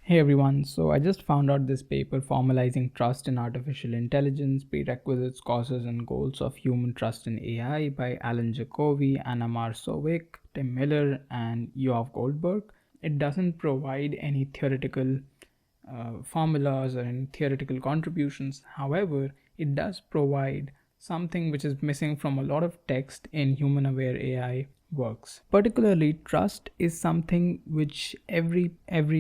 Hey everyone, so I just found out this paper, Formalizing Trust in Artificial Intelligence, Prerequisites, Causes and Goals of Human Trust in AI by Alon, Jacovi, Marasović, Tim Miller and Yoav Goldberg. It doesn't provide any theoretical formulas or any theoretical contributions. However, it does provide something which is missing from a lot of text in human-aware AI works. Particularly, trust is something which every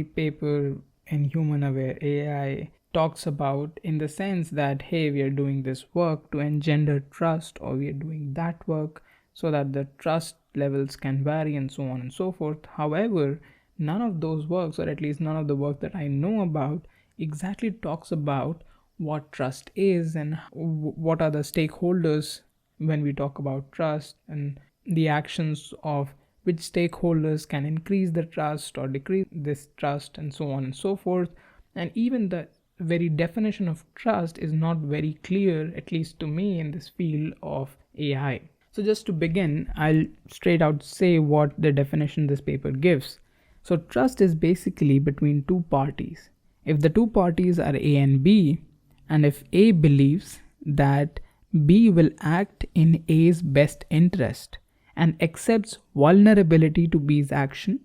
paper in human-aware AI talks about, in the sense that, hey, we are doing this work to engender trust, or we are doing that work so that the trust levels can vary and so on and so forth. However, none of those works, or at least none of the work that I know about, exactly talks about what trust is and what are the stakeholders when we talk about trust, and the actions of which stakeholders can increase the trust or decrease this trust and so on and so forth. And even the very definition of trust is not very clear, at least to me, in this field of AI. So just to begin, I'll straight out say what the definition this paper gives. So trust is basically between two parties. If the two parties are A and B, and if A believes that B will act in A's best interest and accepts vulnerability to B's action,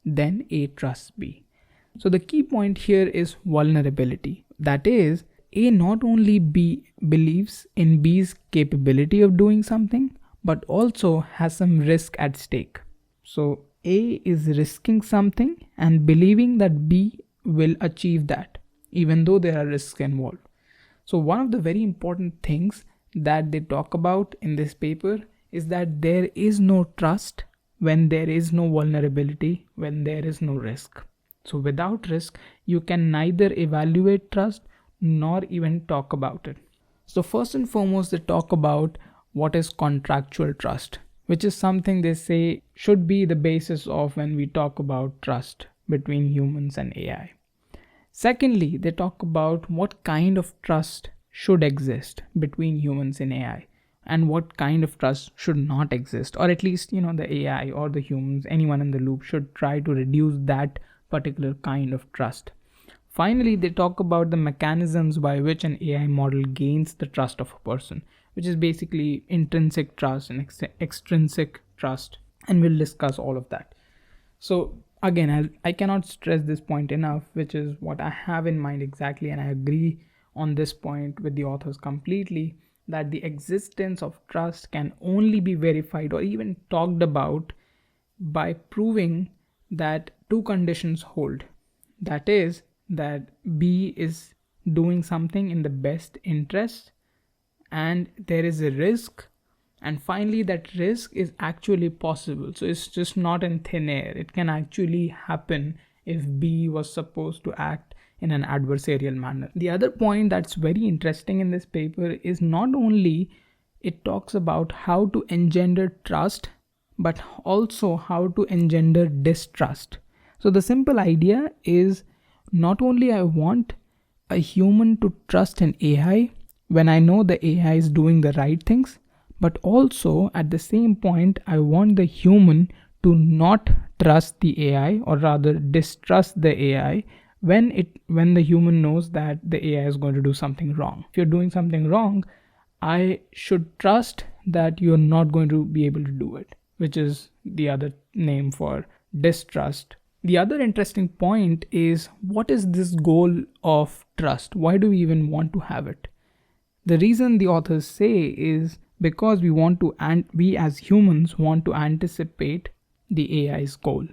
then A trusts B. So the key point here is vulnerability. That is, A not only believes in B's capability of doing something, but also has some risk at stake. So A is risking something and believing that B will achieve that, even though there are risks involved. So one of the very important things that they talk about in this paper is that there is no trust when there is no vulnerability, when there is no risk. So without risk, you can neither evaluate trust nor even talk about it. So first and foremost, they talk about what is contractual trust, which is something they say should be the basis of when we talk about trust between humans and AI. Secondly, they talk about what kind of trust should exist between humans and AI, and what kind of trust should not exist, or at least, the AI or the humans, anyone in the loop, should try to reduce that particular kind of trust. Finally, they talk about the mechanisms by which an AI model gains the trust of a person, which is basically intrinsic trust and extrinsic trust, and we'll discuss all of that. So again, I cannot stress this point enough, which is what I have in mind exactly, and I agree on this point with the authors completely, that the existence of trust can only be verified or even talked about by proving that two conditions hold. That is, that B is doing something in the best interest, and there is a risk, and finally that risk is actually possible. So it's just not in thin air. It can actually happen if B was supposed to act in an adversarial manner. The other point that's very interesting in this paper is not only it talks about how to engender trust, but also how to engender distrust. So the simple idea is, not only I want a human to trust an AI when I know the AI is doing the right things, but also at the same point I want the human to not trust the AI, or rather distrust the AI, when the human knows that the AI is going to do something wrong. If you're doing something wrong, I should trust that you're not going to be able to do it, which is the other name for distrust. The other interesting point is, what is this goal of trust? Why do we even want to have it? The reason the authors say is because we as humans want to anticipate the AI's goal.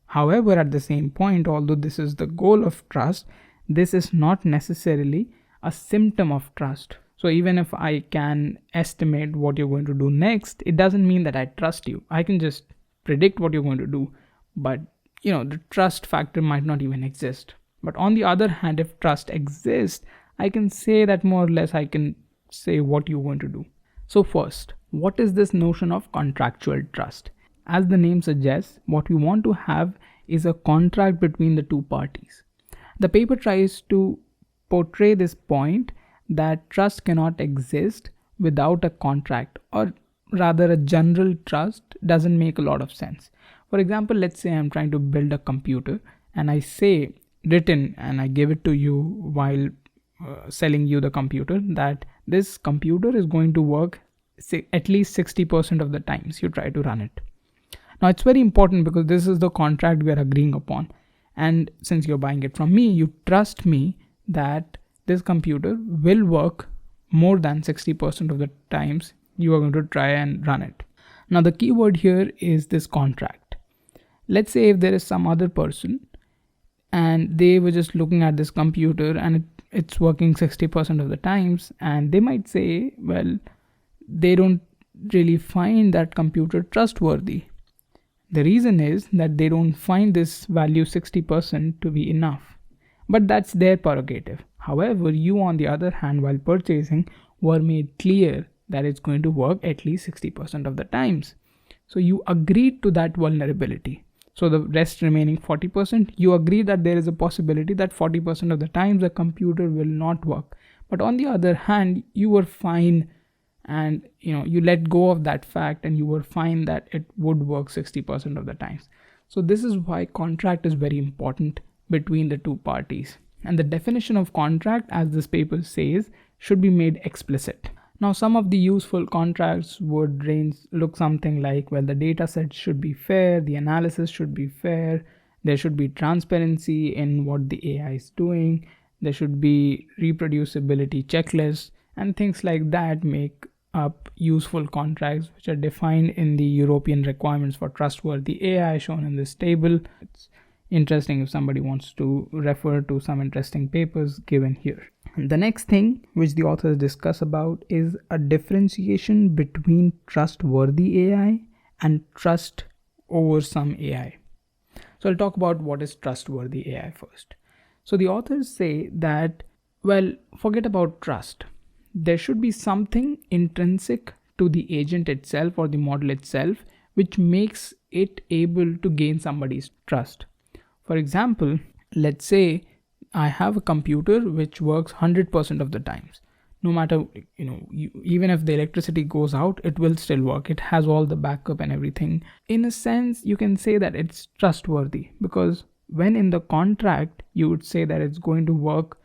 However, at the same point, although this is the goal of trust, this is not necessarily a symptom of trust. So even if I can estimate what you're going to do next, it doesn't mean that I trust you. I can just predict what you're going to do, but the trust factor might not even exist. But on the other hand, if trust exists, I can say that more or less I can say what you're going to do. So first, what is this notion of contractual trust? As the name suggests, what we want to have is a contract between the two parties. The paper tries to portray this point that trust cannot exist without a contract, or rather a general trust doesn't make a lot of sense. For example, let's say I'm trying to build a computer and I say written and I give it to you while selling you the computer, that this computer is going to work at least 60% of the times you try to run it. Now it's very important because this is the contract we are agreeing upon, and since you're buying it from me, you trust me that this computer will work more than 60% of the times you are going to try and run it. Now the key word here is this contract. Let's say if there is some other person and they were just looking at this computer and it's working 60% of the times, and they might say, well, they don't really find that computer trustworthy. The reason is that they don't find this value 60% to be enough. But that's their prerogative. However, you on the other hand, while purchasing, were made clear that it's going to work at least 60% of the times. So you agreed to that vulnerability. So the rest remaining 40%, you agree that there is a possibility that 40% of the times the computer will not work. But on the other hand, you were fine, and you let go of that fact and you were fine that it would work 60% of the times. So this is why contract is very important between the two parties. And the definition of contract, as this paper says, should be made explicit. Now some of the useful contracts would look something like, well, the data set should be fair, the analysis should be fair, there should be transparency in what the AI is doing, there should be reproducibility checklists, and things like that make up useful contracts, which are defined in the European requirements for trustworthy AI shown in this table. It's interesting if somebody wants to refer to some interesting papers given here. The next thing which the authors discuss about is a differentiation between trustworthy AI and trust over some AI. So I'll talk about what is trustworthy AI first. So the authors say that, well, forget about trust. There should be something intrinsic to the agent itself or the model itself which makes it able to gain somebody's trust. For example, let's say I have a computer which works 100% of the times. No matter, even if the electricity goes out, it will still work. It has all the backup and everything. In a sense, you can say that it's trustworthy, because when in the contract, you would say that it's going to work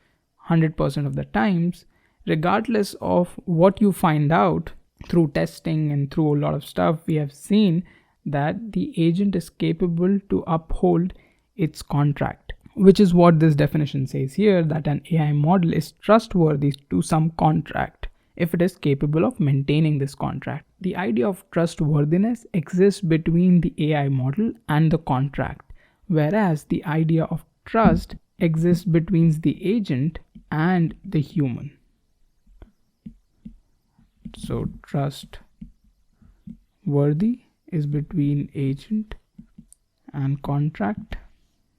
100% of the times, regardless of what you find out through testing and through a lot of stuff, we have seen that the agent is capable to uphold its contract, which is what this definition says here, that an AI model is trustworthy to some contract if it is capable of maintaining this contract. The idea of trustworthiness exists between the AI model and the contract, whereas the idea of trust exists between the agent and the human. So trustworthy is between agent and contract,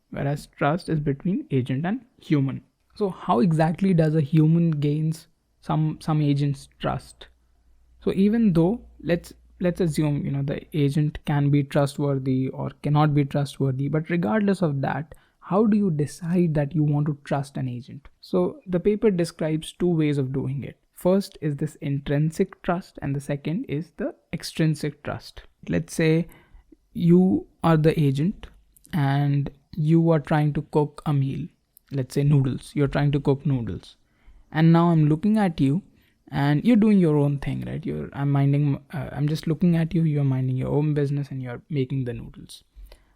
whereas trust is between agent and human. So how exactly does a human gains some agent's trust? So even though let's assume the agent can be trustworthy or cannot be trustworthy, but regardless of that, how do you decide that you want to trust an agent? So the paper describes two ways of doing it. First is this intrinsic trust, and the second is the extrinsic trust. Let's say you are the agent and you are trying to cook a meal, let's say noodles. You're trying to cook noodles, and now I'm looking at you and you're doing your own thing, right? I'm just looking at you, you're minding your own business and you're making the noodles.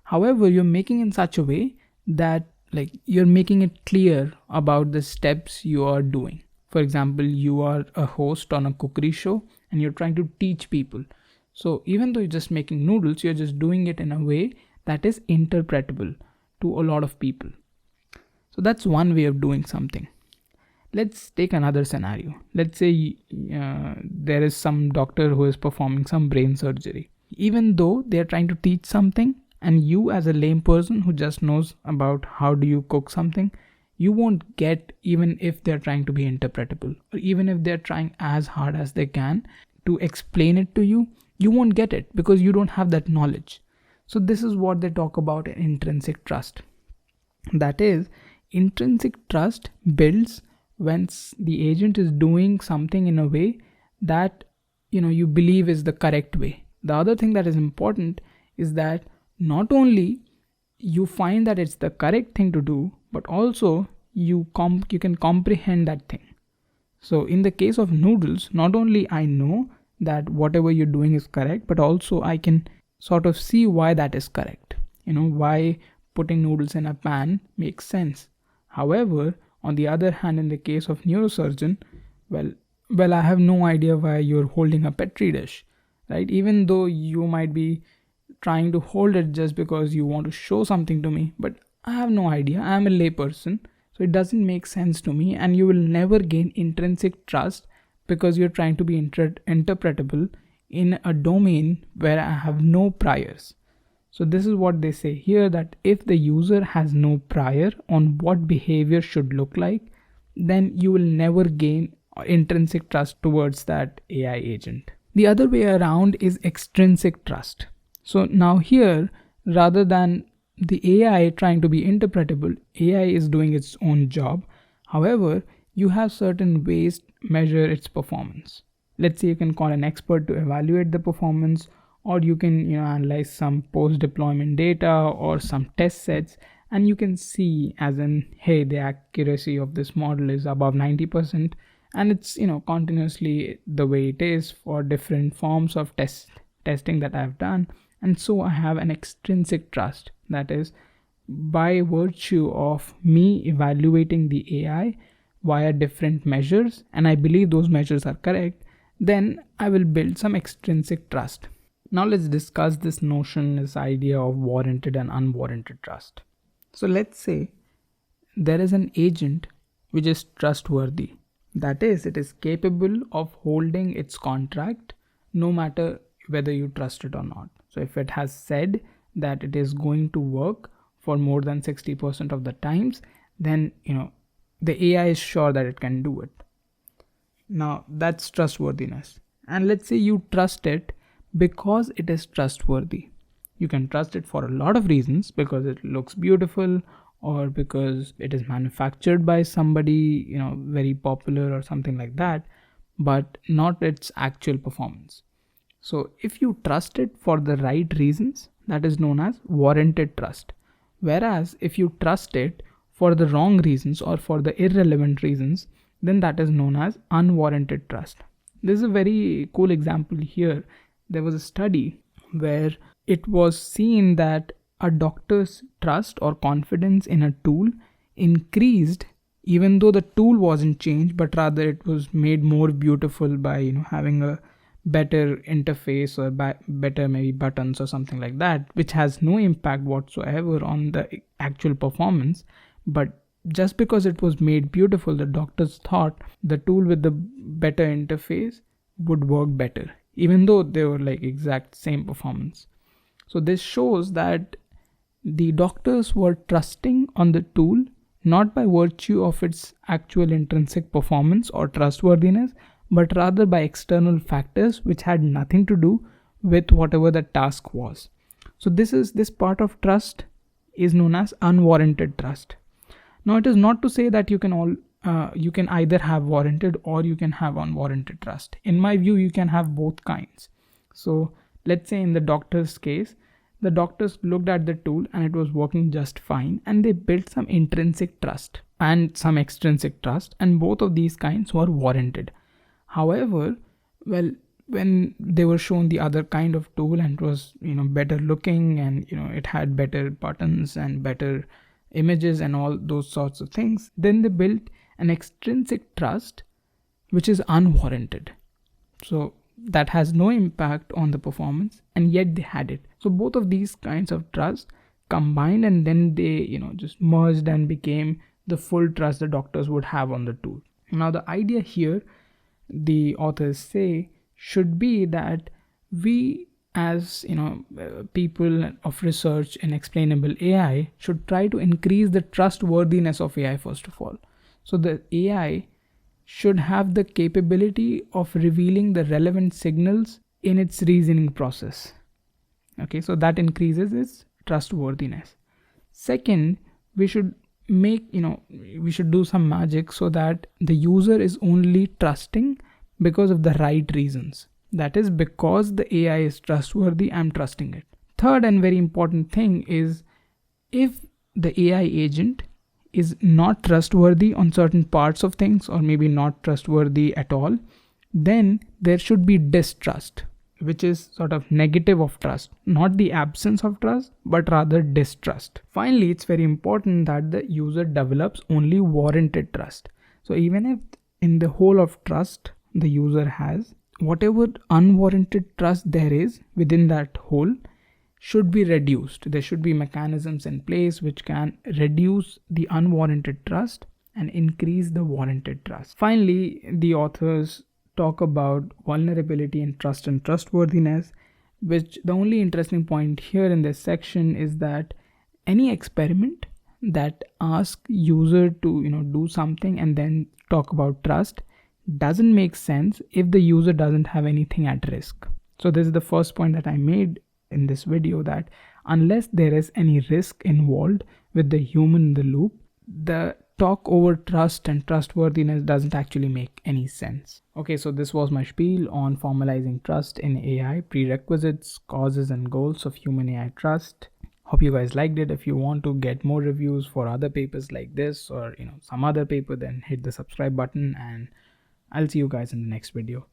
However, you're making in such a way that you're making it clear about the steps you are doing. For example, you are a host on a cookery show and you're trying to teach people. So even though you're just making noodles, you're just doing it in a way that is interpretable to a lot of people. So that's one way of doing something. Let's take another scenario. Let's say there is some doctor who is performing some brain surgery. Even though they're trying to teach something, and you as a lame person who just knows about how do you cook something, you won't get, even if they're trying to be interpretable, or even if they're trying as hard as they can to explain it to you, you won't get it because you don't have that knowledge. So this is what they talk about in intrinsic trust. That is, intrinsic trust builds when the agent is doing something in a way that you believe is the correct way. The other thing that is important is that not only you find that it's the correct thing to do, but also you can comprehend that thing. So in the case of noodles, not only I know that whatever you're doing is correct, but also I can sort of see why that is correct. Why putting noodles in a pan makes sense. However, on the other hand, in the case of neurosurgeon, well, I have no idea why you're holding a petri dish, right? Even though you might be trying to hold it just because you want to show something to me, but I have no idea. I am a layperson, so it doesn't make sense to me, and you will never gain intrinsic trust because you're trying to be interpretable in a domain where I have no priors. So this is what they say here, that if the user has no prior on what behavior should look like, then you will never gain intrinsic trust towards that AI agent. The other way around is extrinsic trust. So now here, rather than the AI trying to be interpretable, AI is doing its own job. However, you have certain ways to measure its performance. Let's say you can call an expert to evaluate the performance, or you can analyze some post-deployment data or some test sets, and you can see as in, hey, the accuracy of this model is above 90%, and it's continuously the way it is for different forms of testing that I've done. And so I have an extrinsic trust, that is, by virtue of me evaluating the AI via different measures, and I believe those measures are correct, then I will build some extrinsic trust. Now let's discuss this idea of warranted and unwarranted trust. So let's say there is an agent which is trustworthy. That is, it is capable of holding its contract no matter whether you trust it or not. So if it has said that it is going to work for more than 60% of the times, then the AI is sure that it can do it. Now that's trustworthiness. And let's say you trust it because it is trustworthy. You can trust it for a lot of reasons, because it looks beautiful, or because it is manufactured by somebody very popular or something like that, but not its actual performance. So if you trust it for the right reasons, that is known as warranted trust. Whereas if you trust it for the wrong reasons or for the irrelevant reasons, then that is known as unwarranted trust. This is a very cool example here. There was a study where it was seen that a doctor's trust or confidence in a tool increased even though the tool wasn't changed, but rather it was made more beautiful by having a better interface or better maybe buttons or something like that, which has no impact whatsoever on the actual performance. But just because it was made beautiful, the doctors thought the tool with the better interface would work better, even though they were like exact same performance. So this shows that the doctors were trusting on the tool not by virtue of its actual intrinsic performance or trustworthiness, but rather by external factors which had nothing to do with whatever the task was. So this part of trust is known as unwarranted trust. Now it is not to say that you can either have warranted or you can have unwarranted trust. In my view, you can have both kinds. So let's say in the doctor's case, the doctors looked at the tool and it was working just fine, and they built some intrinsic trust and some extrinsic trust, and both of these kinds were warranted. However, when they were shown the other kind of tool and it was better looking, and it had better buttons and better images and all those sorts of things, then they built an extrinsic trust which is unwarranted. So that has no impact on the performance, and yet they had it. So both of these kinds of trust combined, and then they just merged and became the full trust the doctors would have on the tool. Now the idea here, the authors say, should be that we as people of research in explainable AI should try to increase the trustworthiness of AI first of all. So the AI should have the capability of revealing the relevant signals in its reasoning process. Okay, so that increases its trustworthiness. Second, we should do some magic so that the user is only trusting because of the right reasons. That is, because the AI is trustworthy, I'm trusting it. Third and very important thing is, if the AI agent is not trustworthy on certain parts of things, or maybe not trustworthy at all, then there should be distrust, which is sort of negative of trust, not the absence of trust, but rather distrust. Finally, it's very important that the user develops only warranted trust. So even if in the whole of trust the user has, whatever unwarranted trust there is within that whole should be reduced. There should be mechanisms in place which can reduce the unwarranted trust and increase the warranted trust. Finally, the authors talk about vulnerability in trust and trustworthiness, which the only interesting point here in this section is that any experiment that asks user to do something and then talk about trust doesn't make sense if the user doesn't have anything at risk. So this is the first point that I made in this video, that unless there is any risk involved with the human in the loop, the talk over trust and trustworthiness doesn't actually make any sense. Okay, so this was my spiel on formalizing trust in AI, prerequisites, causes and goals of human AI trust. Hope you guys liked it. If you want to get more reviews for other papers like this or some other paper, then hit the subscribe button, and I'll see you guys in the next video.